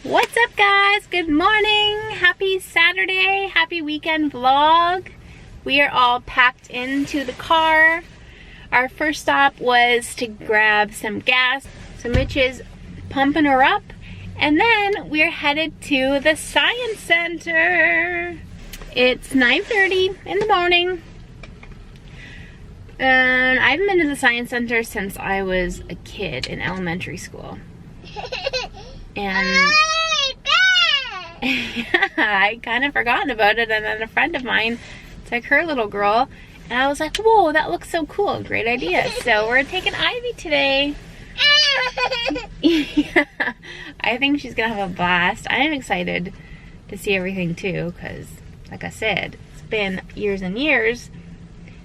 What's up, guys? Good morning. Happy Saturday. Happy weekend vlog. We are all packed into the car. Our first stop was to grab some gas. So Mitch is pumping her up. And then we're headed to the Science Center. It's 9:30 in the morning. And I haven't been to the Science Center since I was a kid in elementary school. And I kind of forgotten about it, and then a friend of mine took her little girl, and I was like, whoa, that looks so cool. Great idea. So we're taking Ivy today. Yeah, I think she's gonna have a blast. I am excited to see everything too, because like I said, it's been years and years.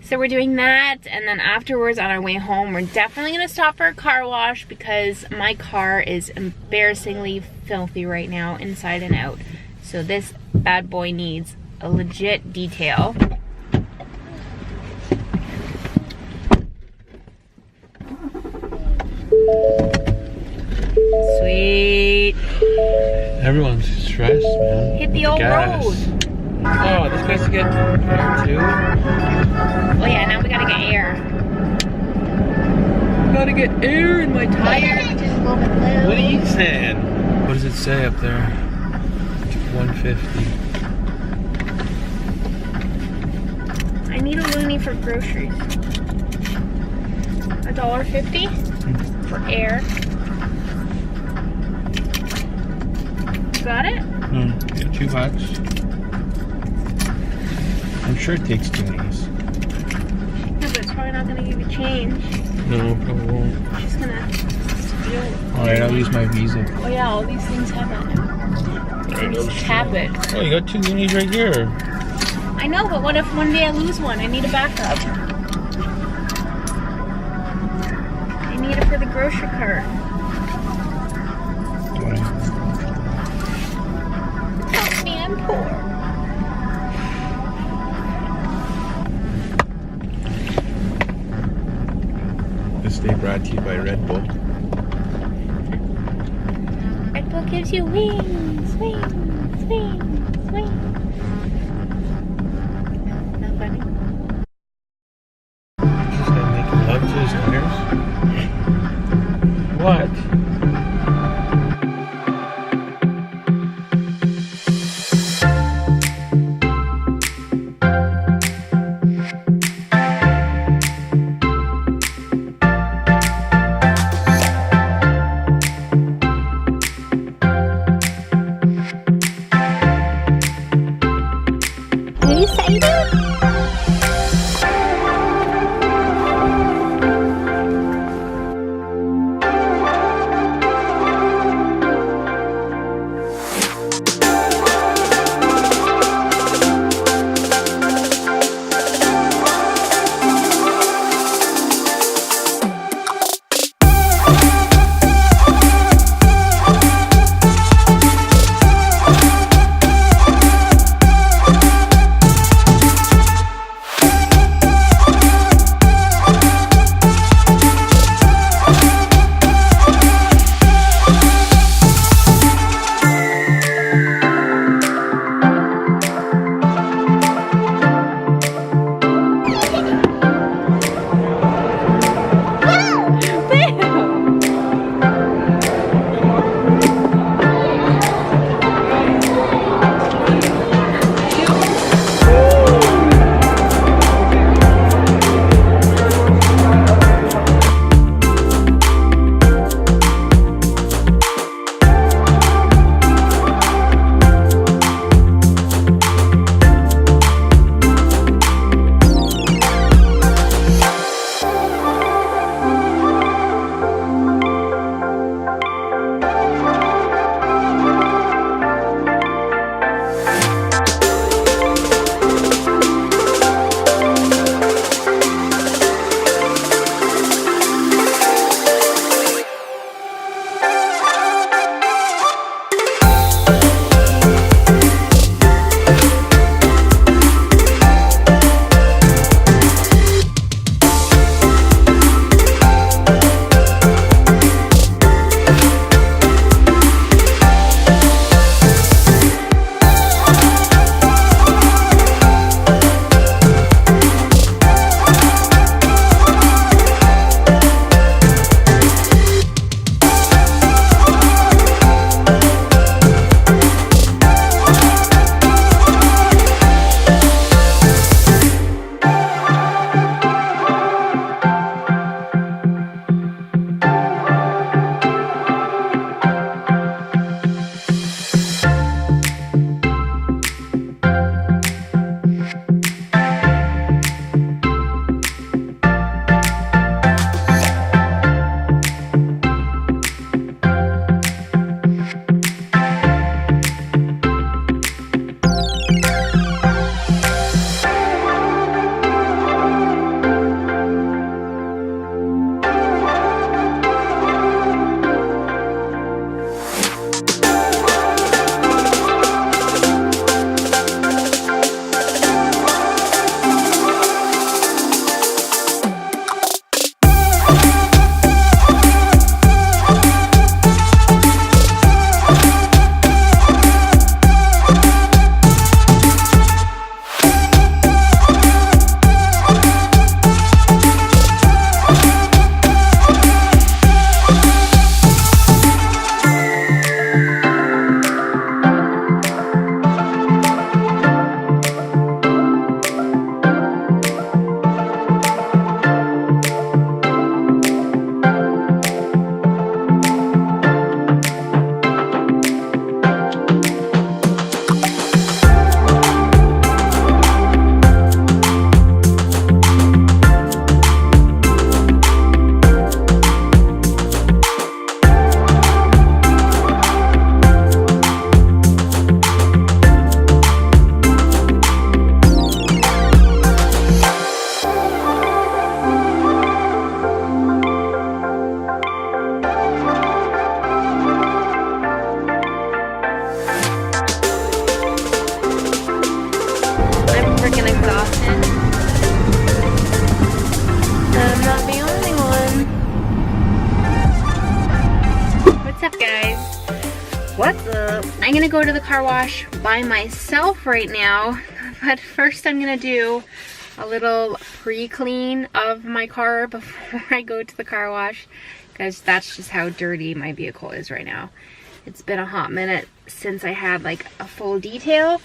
So we're doing that, and then afterwards on our way home, we're definitely gonna stop for a car wash because my car is embarrassingly filthy right now, inside and out. So this bad boy needs a legit detail. Sweet. Everyone's stressed, man. Hit the old road. Oh, this place to get air too? Oh yeah, now we gotta get air. I gotta get air in my tire. Just a little bit low. What are you saying? What does it say up there? 150. I need a loonie for groceries. $1.50 for air. Got it? Yeah, $2. I'm sure it takes 2 days. Yeah, but it's probably not gonna give you change. No, probably won't. She's gonna steal. Alright, I'll use my Visa. Oh yeah, all these things have that now. You just tap it. Oh, you got 2 unis right here. I know, but what if one day I lose one? I need a backup. I need it for the grocery cart. Help me, I'm poor. This day brought to you by Red Bull. Red Bull gives you wings, wings, wings, wings. Not funny? Just gonna make love to his winners. What? What's up? I'm gonna go to the car wash by myself right now, but first I'm gonna do a little pre-clean of my car before I go to the car wash, because that's just how dirty my vehicle is right now. It's been a hot minute since I had like a full detail,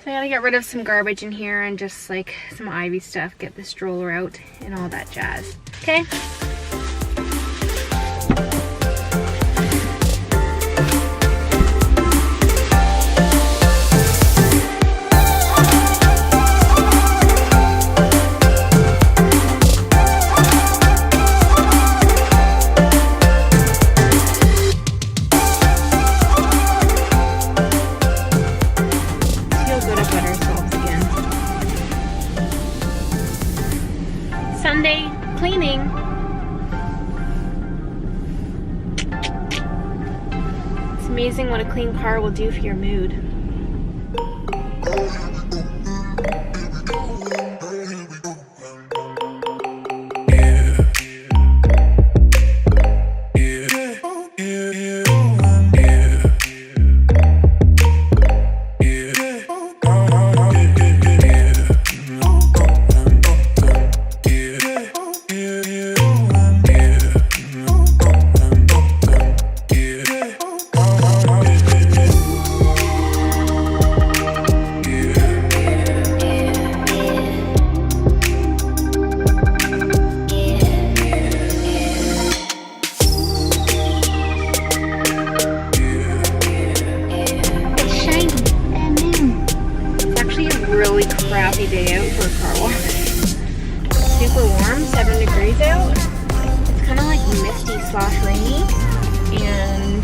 so I gotta get rid of some garbage in here and just like some Ivy stuff, get the stroller out and all that jazz. Okay? Sunday cleaning. It's amazing what a clean car will do for your mood. Really crappy day out for a car wash. Super warm, 7 degrees out. It's kind of like misty / rainy, and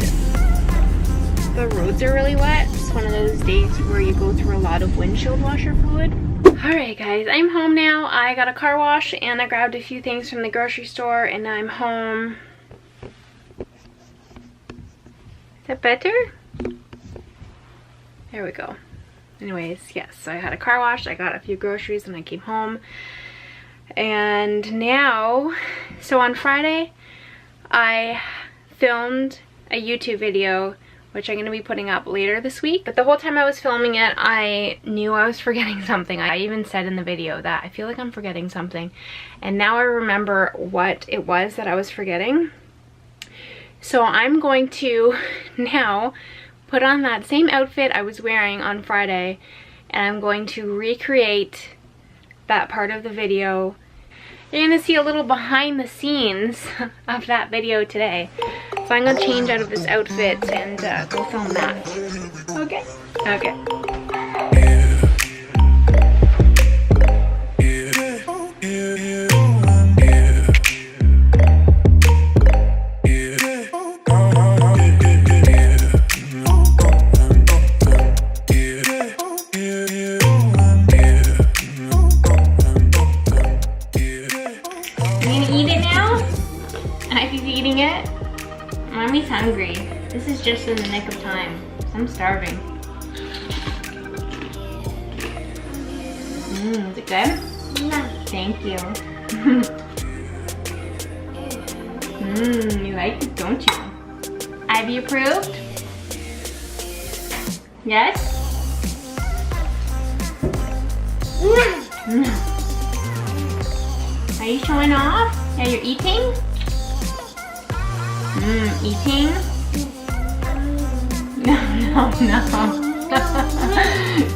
the roads are really wet. It's one of those days where you go through a lot of windshield washer fluid. Alright guys, I'm home now. I got a car wash and I grabbed a few things from the grocery store, and now I'm home. Is that better? There we go. Anyways, yes, so I had a car wash, I got a few groceries, and I came home. And now, so on Friday, I filmed a YouTube video, which I'm going to be putting up later this week. But the whole time I was filming it, I knew I was forgetting something. I even said in the video that I feel like I'm forgetting something. And now I remember what it was that I was forgetting. So I'm going to now put on that same outfit I was wearing on Friday, and I'm going to recreate that part of the video. You're gonna see a little behind the scenes of that video today. So I'm gonna change out of this outfit and go film that. Okay? Okay. Mommy's hungry. This is just in the nick of time. I'm starving. Is it good? No. Thank you. You like it, don't you? Ivy approved? Yes? No. Are you showing off? Yeah, you're eating? Eating? No.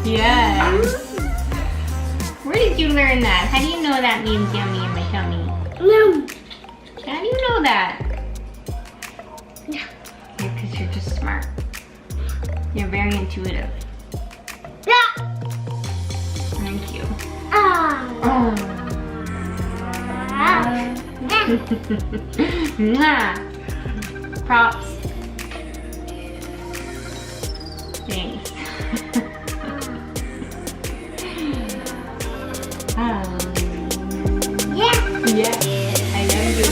Yes. Where did you learn that? How do you know that means yummy in my tummy? No. How do you know that? Yeah. Because you're just smart. You're very intuitive. Yeah. Thank you. Props. Thanks. Yeah. I love you.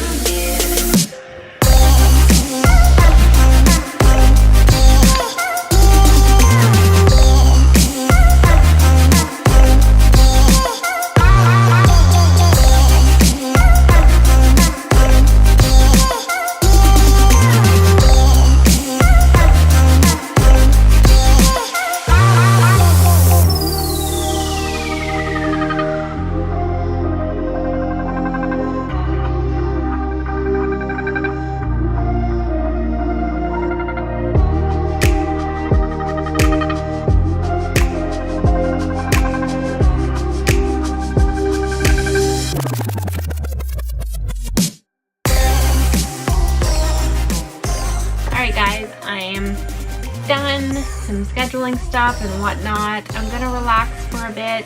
done some scheduling stuff and whatnot. I'm gonna relax for a bit.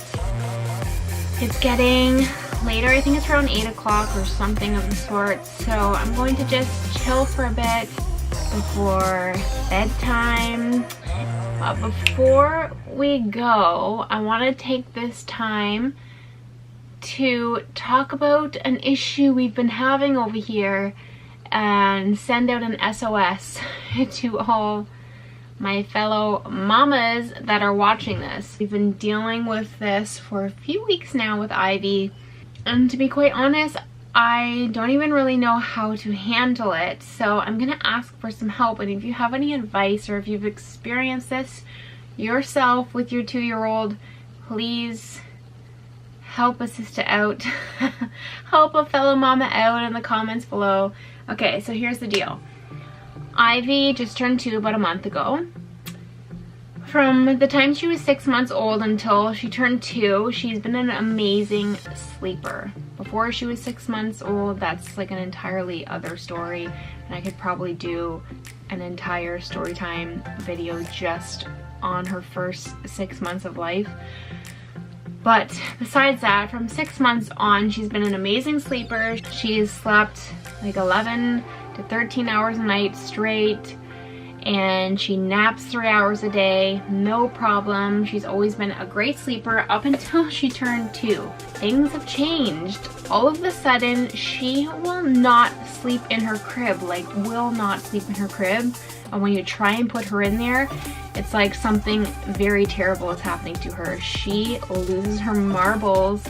It's getting later. I think it's around 8 o'clock or something of the sort. So I'm going to just chill for a bit before bedtime. But before we go, I want to take this time to talk about an issue we've been having over here and send out an SOS to all my fellow mamas that are watching this. We've been dealing with this for a few weeks now with Ivy, and to be quite honest, I don't even really know how to handle it. So I'm gonna ask for some help, and if you have any advice or if you've experienced this yourself with your 2-year-old, please help a sister out. Help a fellow mama out in the comments below. Okay, so here's the deal. Ivy just turned 2 about a month ago. From the time she was 6 months old until she turned 2, she's been an amazing sleeper. Before she was 6 months old, that's like an entirely other story, and I could probably do an entire story time video just on her first 6 months of life. But besides that, from 6 months on, she's been an amazing sleeper. She's slept like 11 to 13 hours a night straight, and she naps 3 hours a day, no problem. She's always been a great sleeper up until she turned 2. Things have changed. All of a sudden, she will not sleep in her crib, like will not sleep in her crib. And when you try and put her in there, it's like something very terrible is happening to her. She loses her marbles,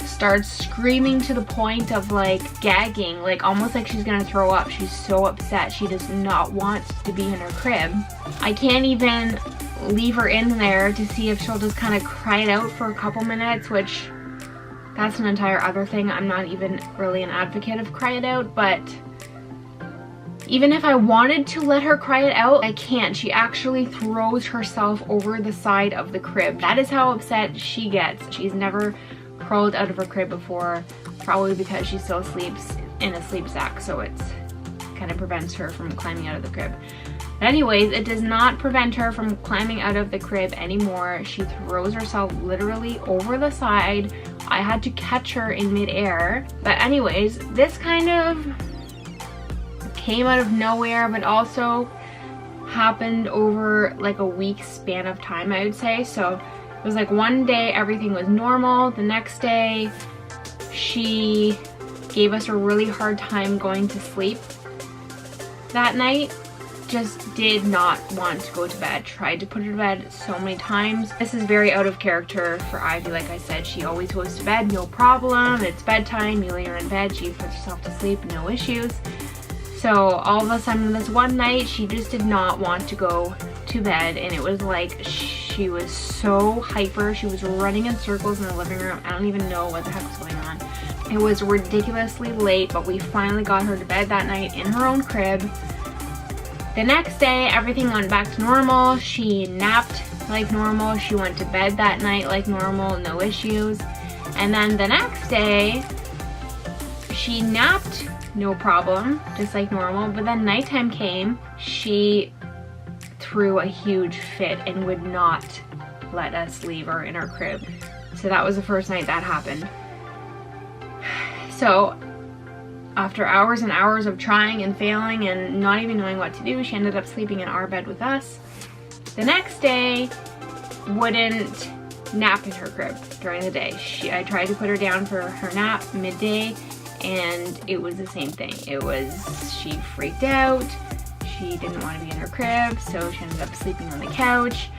starts screaming to the point of like gagging, like almost like she's gonna throw up. She's so upset. She does not want to be in her crib. I can't even leave her in there to see if she'll just kind of cry it out for a couple minutes, which that's an entire other thing. I'm not even really an advocate of cry it out, but even if I wanted to let her cry it out, I can't. She actually throws herself over the side of the crib. That is how upset she gets. She's never crawled out of her crib before, probably because she still sleeps in a sleep sack, so it kind of prevents her from climbing out of the crib. But anyways, it does not prevent her from climbing out of the crib anymore. She throws herself literally over the side. I had to catch her in midair. But anyways, this kind of came out of nowhere, but also happened over like a week span of time, I would say. So it was like one day everything was normal. The next day she gave us a really hard time going to sleep that night. Just did not want to go to bed. Tried to put her to bed so many times. This is very out of character for Ivy. Like I said, she always goes to bed, no problem. It's bedtime, you lay her in bed, she puts herself to sleep, no issues. So all of a sudden this one night, she just did not want to go to bed, and it was like she was so hyper. She was running in circles in the living room. I don't even know what the heck was going on. It was ridiculously late, but we finally got her to bed that night in her own crib. The next day, everything went back to normal. She napped like normal. She went to bed that night like normal, no issues. And then the next day, she napped no problem, just like normal, but then nighttime came, she threw a huge fit and would not let us leave her in her crib. So that was the first night that happened. So after hours and hours of trying and failing and not even knowing what to do, she ended up sleeping in our bed with us. The next day, wouldn't nap in her crib during the day. I tried to put her down for her nap midday, and it was the same thing. She freaked out. She didn't want to be in her crib, so she ended up sleeping on the couch.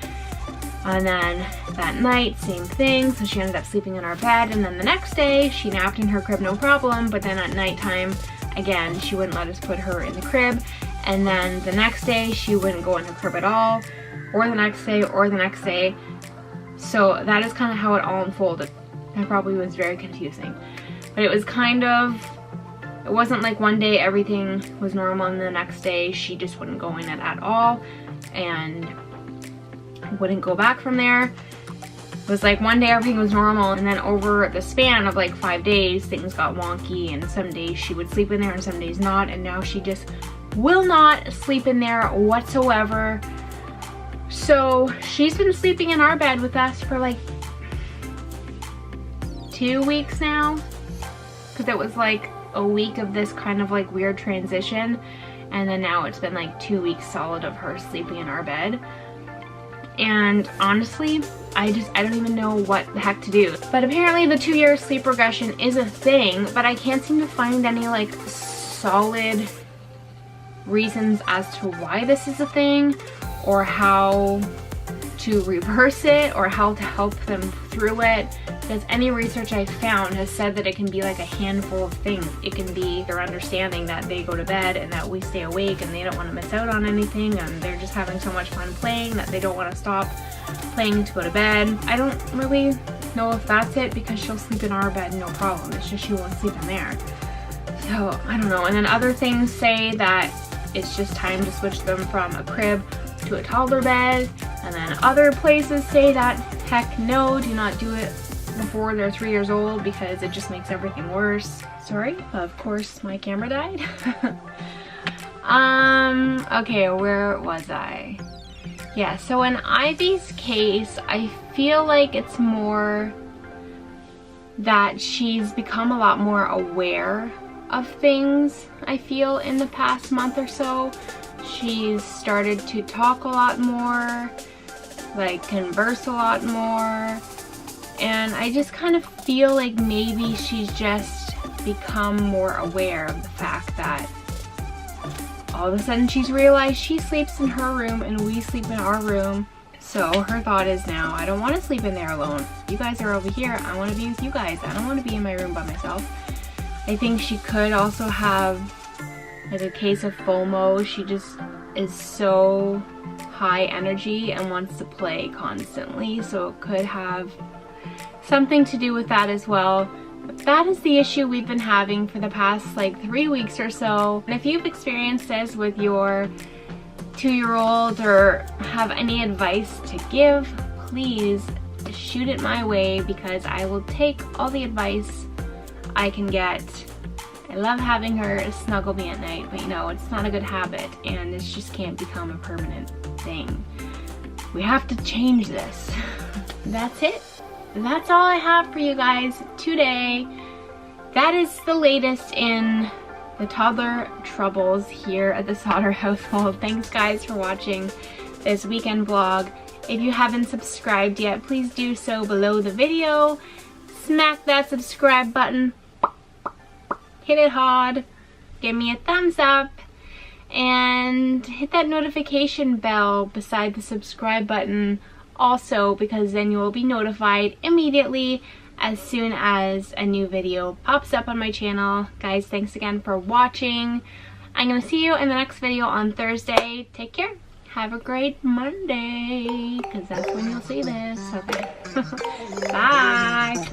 And then that night, same thing, so she ended up sleeping in our bed. And then the next day, she napped in her crib, no problem, but then at nighttime, again, she wouldn't let us put her in the crib. And then the next day, she wouldn't go in her crib at all, or the next day, or the next day. So that is kind of how it all unfolded. That probably was very confusing. But it was kind of, it wasn't like one day everything was normal and the next day she just wouldn't go in it at all and wouldn't go back from there. It was like one day everything was normal, and then over the span of like 5 days things got wonky, and some days she would sleep in there and some days not, and now she just will not sleep in there whatsoever. So she's been sleeping in our bed with us for like 2 weeks now, because it was like a week of this kind of like weird transition, and then now it's been like 2 weeks solid of her sleeping in our bed. And honestly, I don't even know what the heck to do. But apparently the 2-year sleep regression is a thing, but I can't seem to find any like solid reasons as to why this is a thing, or how to reverse it, or how to help them through it, because any research I've found has said that it can be like a handful of things. It can be their understanding that they go to bed and that we stay awake and they don't want to miss out on anything, and they're just having so much fun playing that they don't want to stop playing to go to bed. I don't really know if that's it, because she'll sleep in our bed no problem. It's just she won't sleep in there. So I don't know. And then other things say that it's just time to switch them from a crib to a toddler bed, and then other places say that heck no, do not do it before they're 3 years old because it just makes everything worse. Sorry, of course my camera died. Okay, where was I? Yeah, so in Ivy's case, I feel like it's more that she's become a lot more aware of things, I feel, in the past month or so. She's started to talk a lot more, like converse a lot more, and I just kind of feel like maybe she's just become more aware of the fact that all of a sudden she's realized she sleeps in her room and we sleep in our room. So her thought is now, I don't want to sleep in there alone. You guys are over here. I want to be with you guys. I don't want to be in my room by myself. I think she could also have like a case of FOMO. She just is so high energy and wants to play constantly. So it could have something to do with that as well. But that is the issue we've been having for the past like 3 weeks or so. And if you've experienced this with your 2-year-old or have any advice to give, please shoot it my way, because I will take all the advice I can get. I love having her snuggle me at night, but you know, it's not a good habit, and this just can't become a permanent thing. We have to change this. That's it. That's all I have for you guys today. That is the latest in the toddler troubles here at the Sauter household. Thanks guys for watching this weekend vlog. If you haven't subscribed yet, please do so below the video. Smack that subscribe button. Hit it hard. Give me a thumbs up. And hit that notification bell beside the subscribe button also, because then you will be notified immediately as soon as a new video pops up on my channel. Guys, thanks again for watching. I'm gonna see you in the next video on Thursday. Take care. Have a great Monday, because that's when you'll see this. Okay. Bye.